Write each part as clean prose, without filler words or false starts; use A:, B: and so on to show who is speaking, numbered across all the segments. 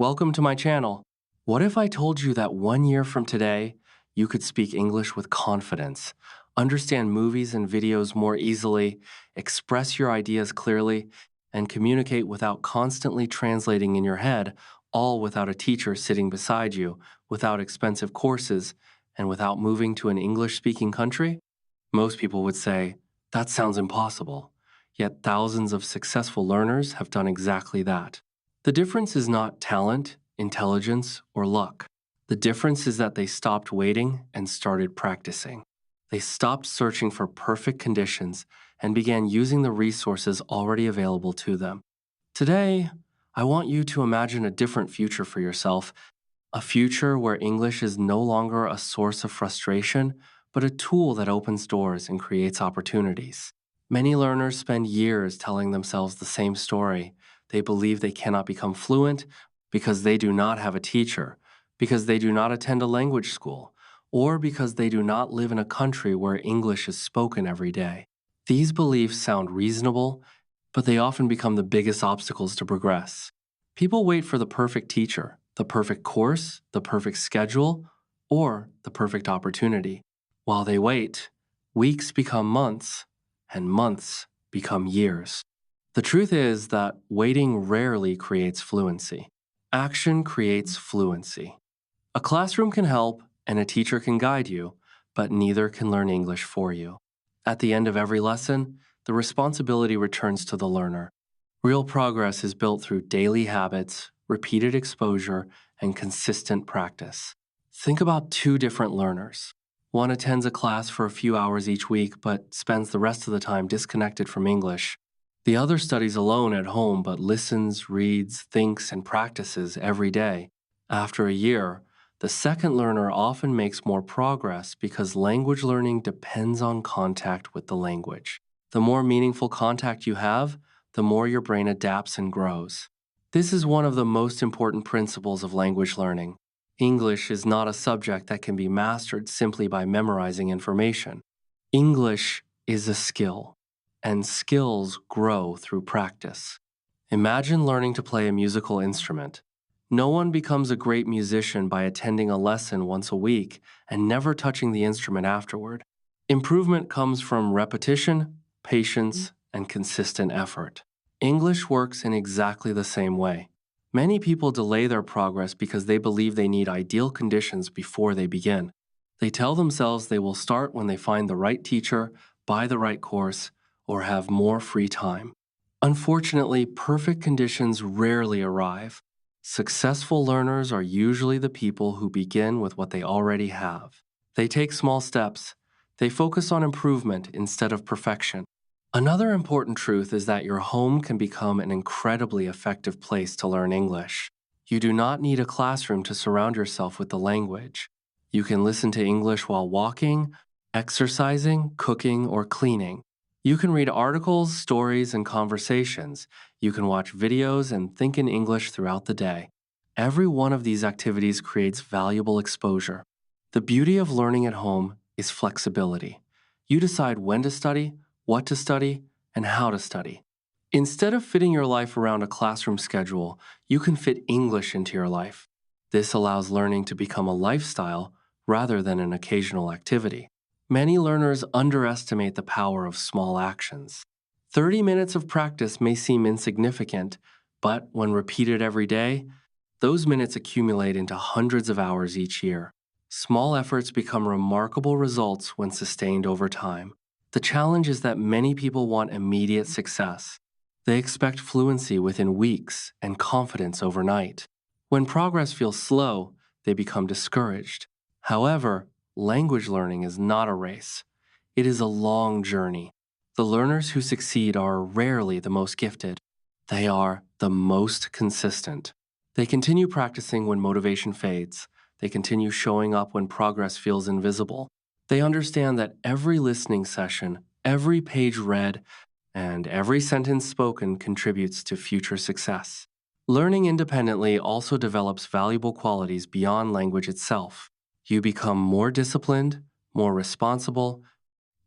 A: Welcome to my channel. What if I told you that 1 year from today, you could speak English with confidence, understand movies and videos more easily, express your ideas clearly, and communicate without constantly translating in your head, all without a teacher sitting beside you, without expensive courses, and without moving to an English-speaking country? Most people would say, that sounds impossible. Yet thousands of successful learners have done exactly that. The difference is not talent, intelligence, or luck. The difference is that they stopped waiting and started practicing. They stopped searching for perfect conditions and began using the resources already available to them. Today, I want you to imagine a different future for yourself, a future where English is no longer a source of frustration, but a tool that opens doors and creates opportunities. Many learners spend years telling themselves the same story. They believe they cannot become fluent because they do not have a teacher, because they do not attend a language school, or because they do not live in a country where English is spoken every day. These beliefs sound reasonable, but they often become the biggest obstacles to progress. People wait for the perfect teacher, the perfect course, the perfect schedule, or the perfect opportunity. While they wait, weeks become months, and months become years. The truth is that waiting rarely creates fluency. Action creates fluency. A classroom can help and a teacher can guide you, but neither can learn English for you. At the end of every lesson, the responsibility returns to the learner. Real progress is built through daily habits, repeated exposure, and consistent practice. Think about two different learners. One attends a class for a few hours each week but spends the rest of the time disconnected from English. The other studies alone at home but listens, reads, thinks, and practices every day. After a year, the second learner often makes more progress because language learning depends on contact with the language. The more meaningful contact you have, the more your brain adapts and grows. This is one of the most important principles of language learning. English is not a subject that can be mastered simply by memorizing information. English is a skill, and skills grow through practice. Imagine learning to play a musical instrument. No one becomes a great musician by attending a lesson once a week and never touching the instrument afterward. Improvement comes from repetition, patience, and consistent effort. English works in exactly the same way. Many people delay their progress because they believe they need ideal conditions before they begin. They tell themselves they will start when they find the right teacher, buy the right course, or have more free time. Unfortunately, perfect conditions rarely arrive. Successful learners are usually the people who begin with what they already have. They take small steps. They focus on improvement instead of perfection. Another important truth is that your home can become an incredibly effective place to learn English. You do not need a classroom to surround yourself with the language. You can listen to English while walking, exercising, cooking, or cleaning. You can read articles, stories, and conversations. You can watch videos and think in English throughout the day. Every one of these activities creates valuable exposure. The beauty of learning at home is flexibility. You decide when to study, what to study, and how to study. Instead of fitting your life around a classroom schedule, you can fit English into your life. This allows learning to become a lifestyle rather than an occasional activity. Many learners underestimate the power of small actions. 30 minutes of practice may seem insignificant, but when repeated every day, those minutes accumulate into hundreds of hours each year. Small efforts become remarkable results when sustained over time. The challenge is that many people want immediate success. They expect fluency within weeks and confidence overnight. When progress feels slow, they become discouraged. However, language learning is not a race. It is a long journey. The learners who succeed are rarely the most gifted. They are the most consistent. They continue practicing when motivation fades. They continue showing up when progress feels invisible. They understand that every listening session, every page read, and every sentence spoken contributes to future success. Learning independently also develops valuable qualities beyond language itself. You become more disciplined, more responsible,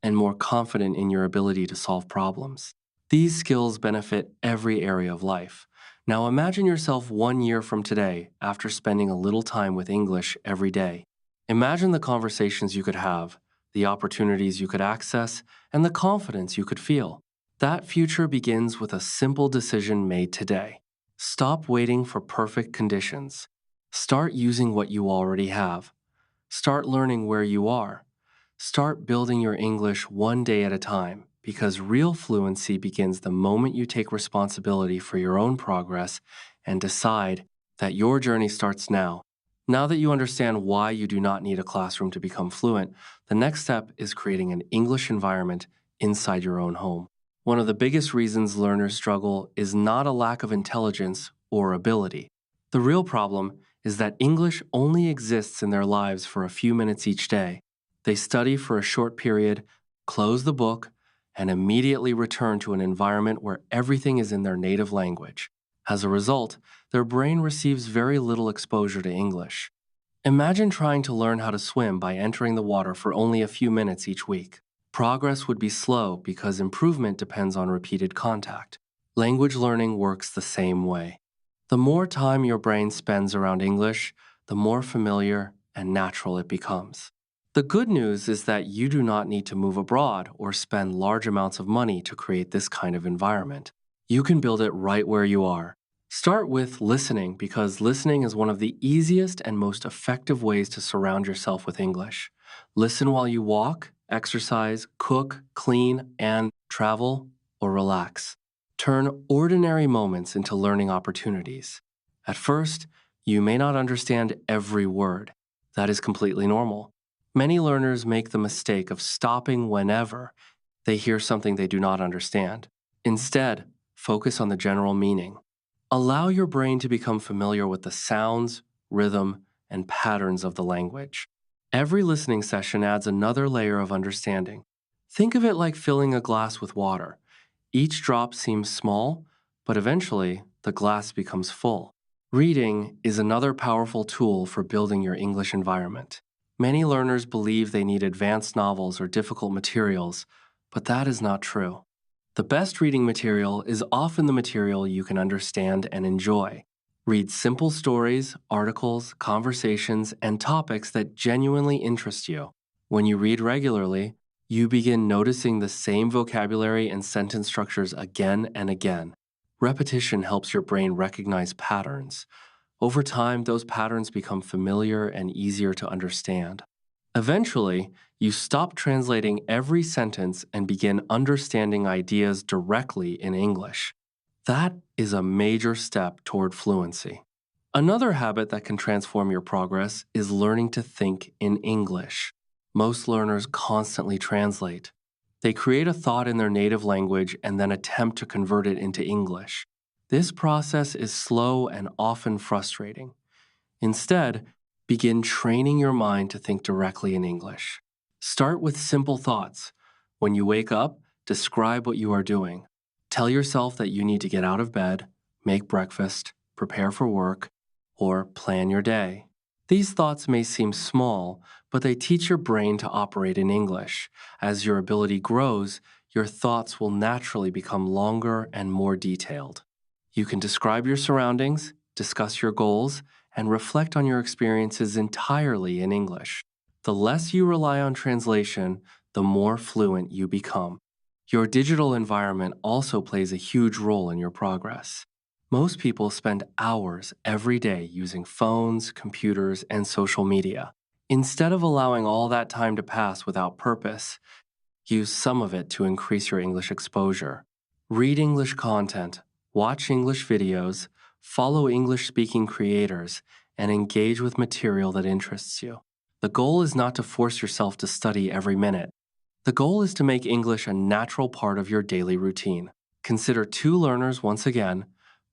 A: and more confident in your ability to solve problems. These skills benefit every area of life, Now imagine yourself 1 year from today after spending a little time with English every day. Imagine the conversations you could have, the opportunities you could access, and the confidence you could feel. That future begins with a simple decision made today. Stop waiting for perfect conditions. Start using what you already have. Start learning where you are. Start building your English one day at a time, because real fluency begins the moment you take responsibility for your own progress and decide that your journey starts now. Now that you understand why you do not need a classroom to become fluent, the next step is creating an English environment inside your own home. One of the biggest reasons learners struggle is not a lack of intelligence or ability. The real problem is that English only exists in their lives for a few minutes each day. They study for a short period, close the book, and immediately return to an environment where everything is in their native language. As a result, their brain receives very little exposure to English. Imagine trying to learn how to swim by entering the water for only a few minutes each week. Progress would be slow because improvement depends on repeated contact. Language learning works the same way. The more time your brain spends around English, the more familiar and natural it becomes. The good news is that you do not need to move abroad or spend large amounts of money to create this kind of environment. You can build it right where you are. Start with listening, because listening is one of the easiest and most effective ways to surround yourself with English. Listen while you walk, exercise, cook, clean, and travel or relax. Turn ordinary moments into learning opportunities. At first, you may not understand every word. That is completely normal. Many learners make the mistake of stopping whenever they hear something they do not understand. Instead, focus on the general meaning. Allow your brain to become familiar with the sounds, rhythm, and patterns of the language. Every listening session adds another layer of understanding. Think of it like filling a glass with water. Each drop seems small, but eventually the glass becomes full. Reading is another powerful tool for building your English environment. Many learners believe they need advanced novels or difficult materials, but that is not true. The best reading material is often the material you can understand and enjoy. Read simple stories, articles, conversations, and topics that genuinely interest you. When you read regularly, you begin noticing the same vocabulary and sentence structures again and again. Repetition helps your brain recognize patterns. Over time, those patterns become familiar and easier to understand. Eventually, you stop translating every sentence and begin understanding ideas directly in English. That is a major step toward fluency. Another habit that can transform your progress is learning to think in English. Most learners constantly translate. They create a thought in their native language and then attempt to convert it into English. This process is slow and often frustrating. Instead, begin training your mind to think directly in English. Start with simple thoughts. When you wake up, describe what you are doing. Tell yourself that you need to get out of bed, make breakfast, prepare for work, or plan your day. These thoughts may seem small, but they teach your brain to operate in English. As your ability grows, your thoughts will naturally become longer and more detailed. You can describe your surroundings, discuss your goals, and reflect on your experiences entirely in English. The less you rely on translation, the more fluent you become. Your digital environment also plays a huge role in your progress. Most people spend hours every day using phones, computers, and social media. Instead of allowing all that time to pass without purpose, use some of it to increase your English exposure. Read English content, watch English videos, follow English-speaking creators, and engage with material that interests you. The goal is not to force yourself to study every minute. The goal is to make English a natural part of your daily routine. Consider two learners once again.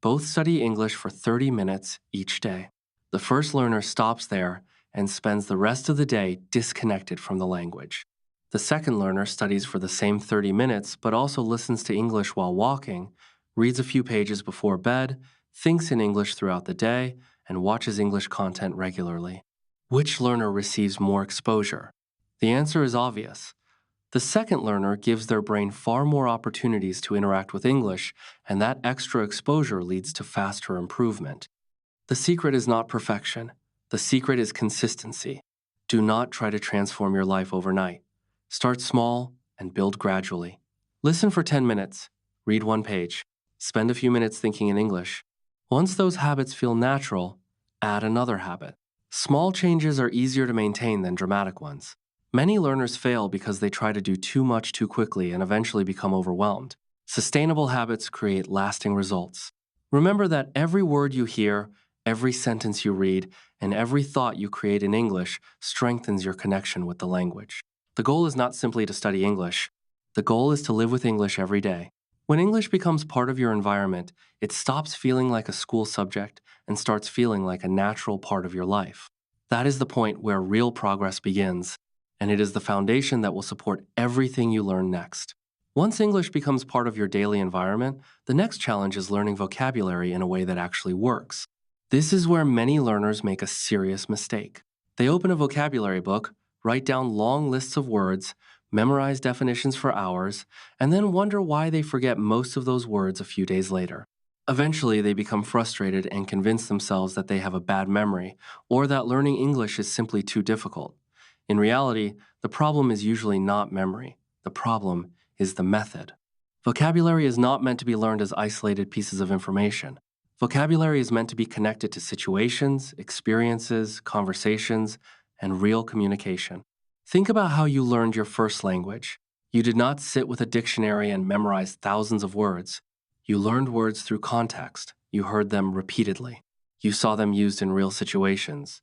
A: Both study English for 30 minutes each day. The first learner stops there and spends the rest of the day disconnected from the language. The second learner studies for the same 30 minutes but also listens to English while walking, reads a few pages before bed, thinks in English throughout the day, and watches English content regularly. Which learner receives more exposure? The answer is obvious. The second learner gives their brain far more opportunities to interact with English, and that extra exposure leads to faster improvement. The secret is not perfection. The secret is consistency. Do not try to transform your life overnight. Start small and build gradually. Listen for 10 minutes. Read one page. Spend a few minutes thinking in English. Once those habits feel natural, add another habit. Small changes are easier to maintain than dramatic ones. Many learners fail because they try to do too much too quickly and eventually become overwhelmed. Sustainable habits create lasting results. Remember that every word you hear, every sentence you read, and every thought you create in English strengthens your connection with the language. The goal is not simply to study English. The goal is to live with English every day. When English becomes part of your environment, it stops feeling like a school subject and starts feeling like a natural part of your life. That is the point where real progress begins, and it is the foundation that will support everything you learn next. Once English becomes part of your daily environment, the next challenge is learning vocabulary in a way that actually works. This is where many learners make a serious mistake. They open a vocabulary book, write down long lists of words, memorize definitions for hours, and then wonder why they forget most of those words a few days later. Eventually, they become frustrated and convince themselves that they have a bad memory or that learning English is simply too difficult. In reality, the problem is usually not memory. The problem is the method. Vocabulary is not meant to be learned as isolated pieces of information. Vocabulary is meant to be connected to situations, experiences, conversations, and real communication. Think about how you learned your first language. You did not sit with a dictionary and memorize thousands of words. You learned words through context. You heard them repeatedly. You saw them used in real situations.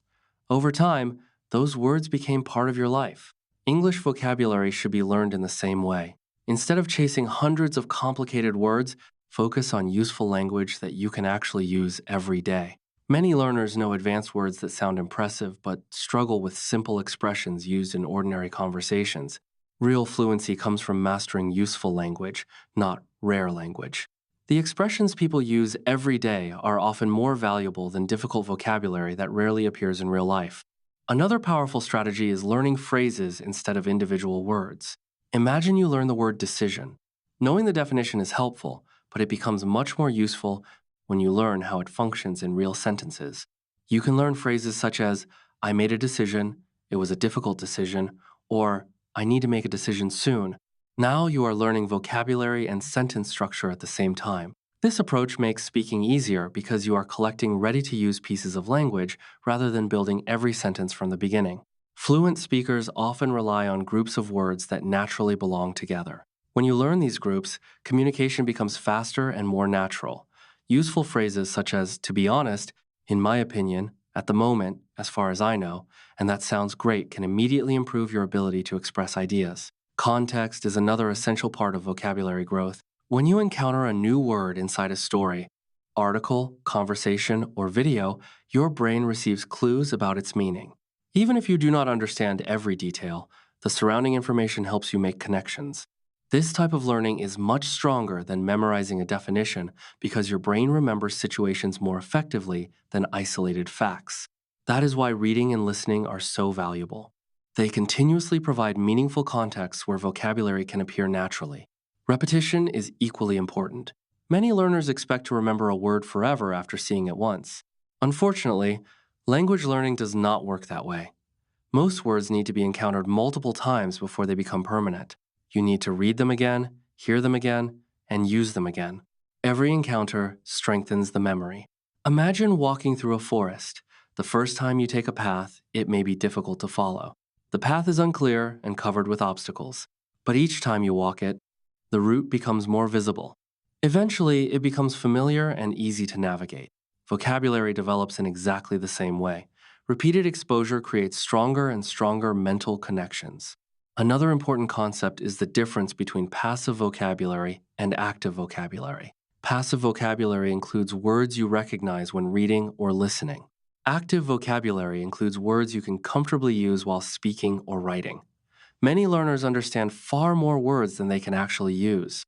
A: Over time, those words became part of your life. English vocabulary should be learned in the same way. Instead of chasing hundreds of complicated words, focus on useful language that you can actually use every day. Many learners know advanced words that sound impressive but struggle with simple expressions used in ordinary conversations. Real fluency comes from mastering useful language, not rare language. The expressions people use every day are often more valuable than difficult vocabulary that rarely appears in real life. Another powerful strategy is learning phrases instead of individual words. Imagine you learn the word decision. Knowing the definition is helpful, but it becomes much more useful when you learn how it functions in real sentences. You can learn phrases such as, I made a decision, it was a difficult decision, or I need to make a decision soon. Now you are learning vocabulary and sentence structure at the same time. This approach makes speaking easier because you are collecting ready-to-use pieces of language rather than building every sentence from the beginning. Fluent speakers often rely on groups of words that naturally belong together. When you learn these groups, communication becomes faster and more natural. Useful phrases such as, to be honest, in my opinion, at the moment, as far as I know, and that sounds great can immediately improve your ability to express ideas. Context is another essential part of vocabulary growth. When you encounter a new word inside a story, article, conversation, or video, your brain receives clues about its meaning. Even if you do not understand every detail, the surrounding information helps you make connections. This type of learning is much stronger than memorizing a definition because your brain remembers situations more effectively than isolated facts. That is why reading and listening are so valuable. They continuously provide meaningful contexts where vocabulary can appear naturally. Repetition is equally important. Many learners expect to remember a word forever after seeing it once. Unfortunately, language learning does not work that way. Most words need to be encountered multiple times before they become permanent. You need to read them again, hear them again, and use them again. Every encounter strengthens the memory. Imagine walking through a forest. The first time you take a path, it may be difficult to follow. The path is unclear and covered with obstacles. But each time you walk it, the route becomes more visible. Eventually, it becomes familiar and easy to navigate. Vocabulary develops in exactly the same way. Repeated exposure creates stronger and stronger mental connections. Another important concept is the difference between passive vocabulary and active vocabulary. Passive vocabulary includes words you recognize when reading or listening. Active vocabulary includes words you can comfortably use while speaking or writing. Many learners understand far more words than they can actually use.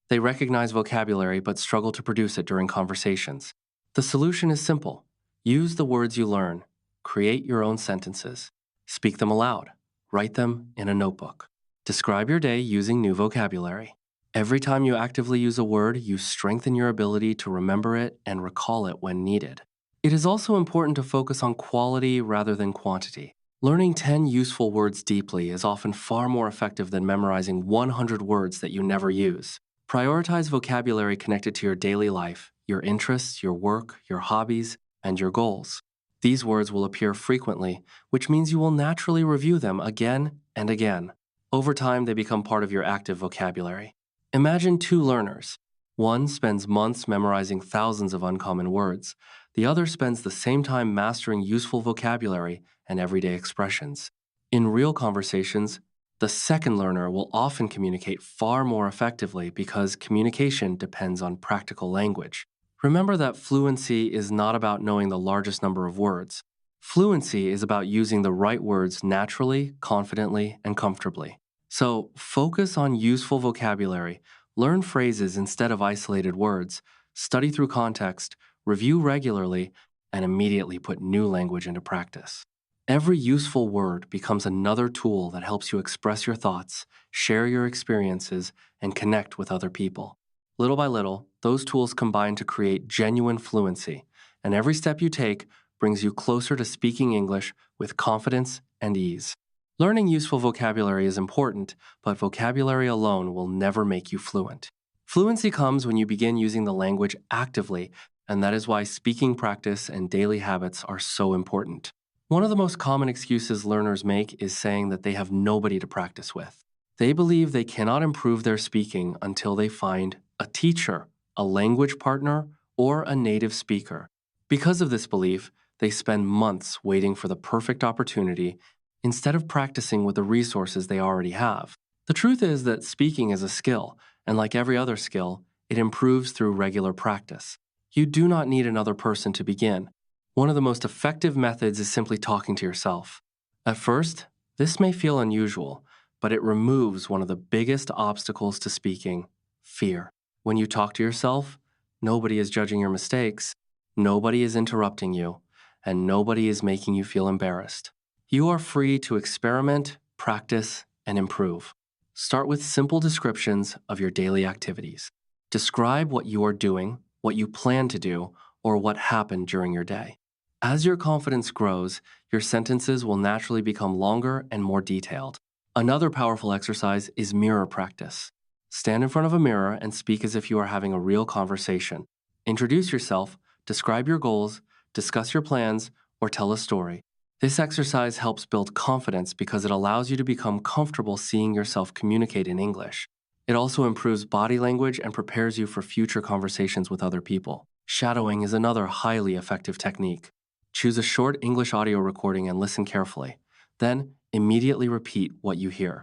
A: They recognize vocabulary but struggle to produce it during conversations. The solution is simple. Use the words you learn. Create your own sentences. Speak them aloud. Write them in a notebook. Describe your day using new vocabulary. Every time you actively use a word, you strengthen your ability to remember it and recall it when needed. It is also important to focus on quality rather than quantity. Learning 10 useful words deeply is often far more effective than memorizing 100 words that you never use. Prioritize vocabulary connected to your daily life, your interests, your work, your hobbies, and your goals. These words will appear frequently, which means you will naturally review them again and again. Over time, they become part of your active vocabulary. Imagine two learners. One spends months memorizing thousands of uncommon words. The other spends the same time mastering useful vocabulary and everyday expressions. In real conversations, the second learner will often communicate far more effectively because communication depends on practical language. Remember that fluency is not about knowing the largest number of words. Fluency is about using the right words naturally, confidently, and comfortably. So focus on useful vocabulary, learn phrases instead of isolated words, study through context, review regularly, and immediately put new language into practice. Every useful word becomes another tool that helps you express your thoughts, share your experiences, and connect with other people. Little by little, those tools combine to create genuine fluency, and every step you take brings you closer to speaking English with confidence and ease. Learning useful vocabulary is important, but vocabulary alone will never make you fluent. Fluency comes when you begin using the language actively, and that is why speaking practice and daily habits are so important. One of the most common excuses learners make is saying that they have nobody to practice with. They believe they cannot improve their speaking until they find a teacher, a language partner, or a native speaker. Because of this belief, they spend months waiting for the perfect opportunity instead of practicing with the resources they already have. The truth is that speaking is a skill, and like every other skill, it improves through regular practice. You do not need another person to begin. One of the most effective methods is simply talking to yourself. At first, this may feel unusual, but it removes one of the biggest obstacles to speaking: fear. When you talk to yourself, nobody is judging your mistakes, nobody is interrupting you, and nobody is making you feel embarrassed. You are free to experiment, practice, and improve. Start with simple descriptions of your daily activities. Describe what you are doing, what you plan to do, or what happened during your day. As your confidence grows, your sentences will naturally become longer and more detailed. Another powerful exercise is mirror practice. Stand in front of a mirror and speak as if you are having a real conversation. Introduce yourself, describe your goals, discuss your plans, or tell a story. This exercise helps build confidence because it allows you to become comfortable seeing yourself communicate in English. It also improves body language and prepares you for future conversations with other people. Shadowing is another highly effective technique. Choose a short English audio recording and listen carefully. Then, immediately repeat what you hear.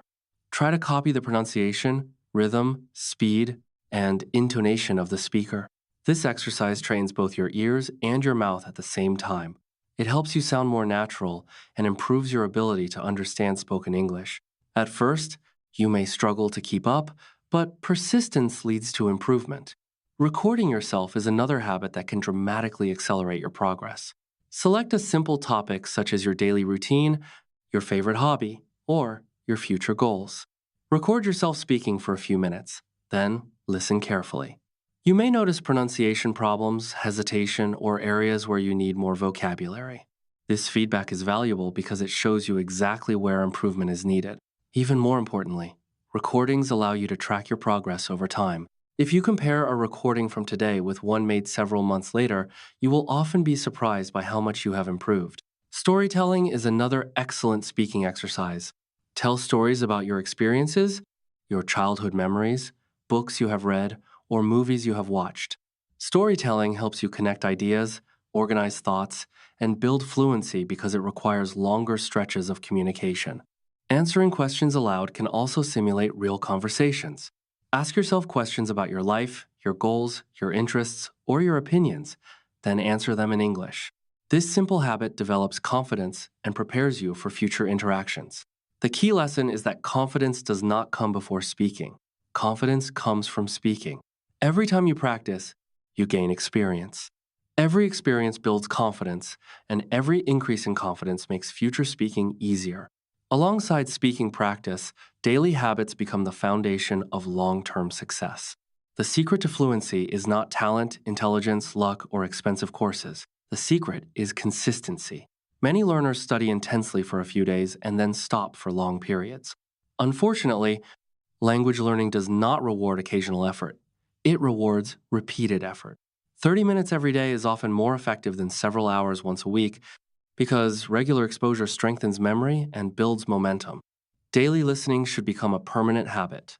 A: Try to copy the pronunciation, rhythm, speed, and intonation of the speaker. This exercise trains both your ears and your mouth at the same time. It helps you sound more natural and improves your ability to understand spoken English. At first, you may struggle to keep up, but persistence leads to improvement. Recording yourself is another habit that can dramatically accelerate your progress. Select a simple topic such as your daily routine, your favorite hobby, or your future goals. Record yourself speaking for a few minutes, then listen carefully. You may notice pronunciation problems, hesitation, or areas where you need more vocabulary. This feedback is valuable because it shows you exactly where improvement is needed. Even more importantly, recordings allow you to track your progress over time. If you compare a recording from today with one made several months later, you will often be surprised by how much you have improved. Storytelling is another excellent speaking exercise. Tell stories about your experiences, your childhood memories, books you have read, or movies you have watched. Storytelling helps you connect ideas, organize thoughts, and build fluency because it requires longer stretches of communication. Answering questions aloud can also simulate real conversations. Ask yourself questions about your life, your goals, your interests, or your opinions, then answer them in English. This simple habit develops confidence and prepares you for future interactions. The key lesson is that confidence does not come before speaking. Confidence comes from speaking. Every time you practice, you gain experience. Every experience builds confidence, and every increase in confidence makes future speaking easier. Alongside speaking practice, daily habits become the foundation of long term success. The secret to fluency is not talent, intelligence, luck, or expensive courses. The secret is consistency. Many learners study intensely for a few days and then stop for long periods. Unfortunately, language learning does not reward occasional effort. It rewards repeated effort. 30 minutes every day is often more effective than several hours once a week because regular exposure strengthens memory and builds momentum. Daily listening should become a permanent habit.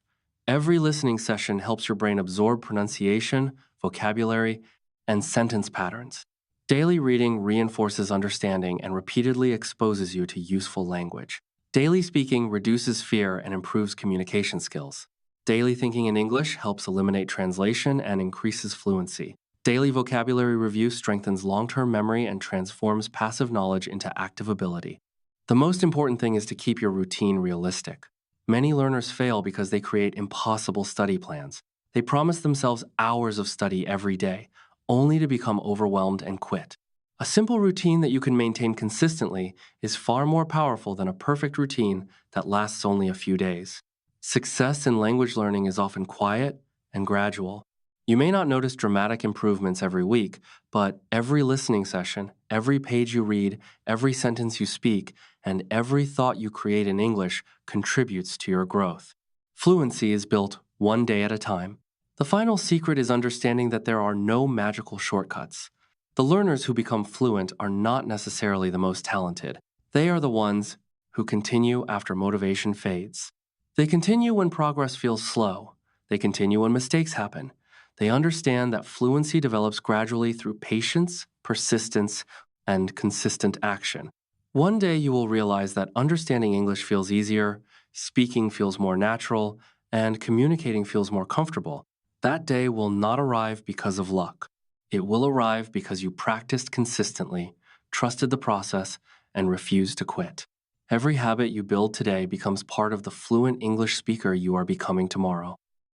A: Every listening session helps your brain absorb pronunciation, vocabulary, and sentence patterns. Daily reading reinforces understanding and repeatedly exposes you to useful language. Daily speaking reduces fear and improves communication skills. Daily thinking in English helps eliminate translation and increases fluency. Daily vocabulary review strengthens long term memory and transforms passive knowledge into active ability. The most important thing is to keep your routine realistic. Many learners fail because they create impossible study plans. They promise themselves hours of study every day, only to become overwhelmed and quit. A simple routine that you can maintain consistently is far more powerful than a perfect routine that lasts only a few days. Success in language learning is often quiet and gradual. You may not notice dramatic improvements every week, but every listening session, every page you read, every sentence you speak, and every thought you create in English contributes to your growth. Fluency is built one day at a time. The final secret is understanding that there are no magical shortcuts. The learners who become fluent are not necessarily the most talented. They are the ones who continue after motivation fades. They continue when progress feels slow. They continue when mistakes happen. They understand that fluency develops gradually through patience, persistence, and consistent action. One day you will realize that understanding English feels easier, speaking feels more natural, and communicating feels more comfortable. That day will not arrive because of luck. It will arrive because you practiced consistently, trusted the process, and refused to quit. Every habit you build today becomes part of the fluent English speaker you are becoming tomorrow.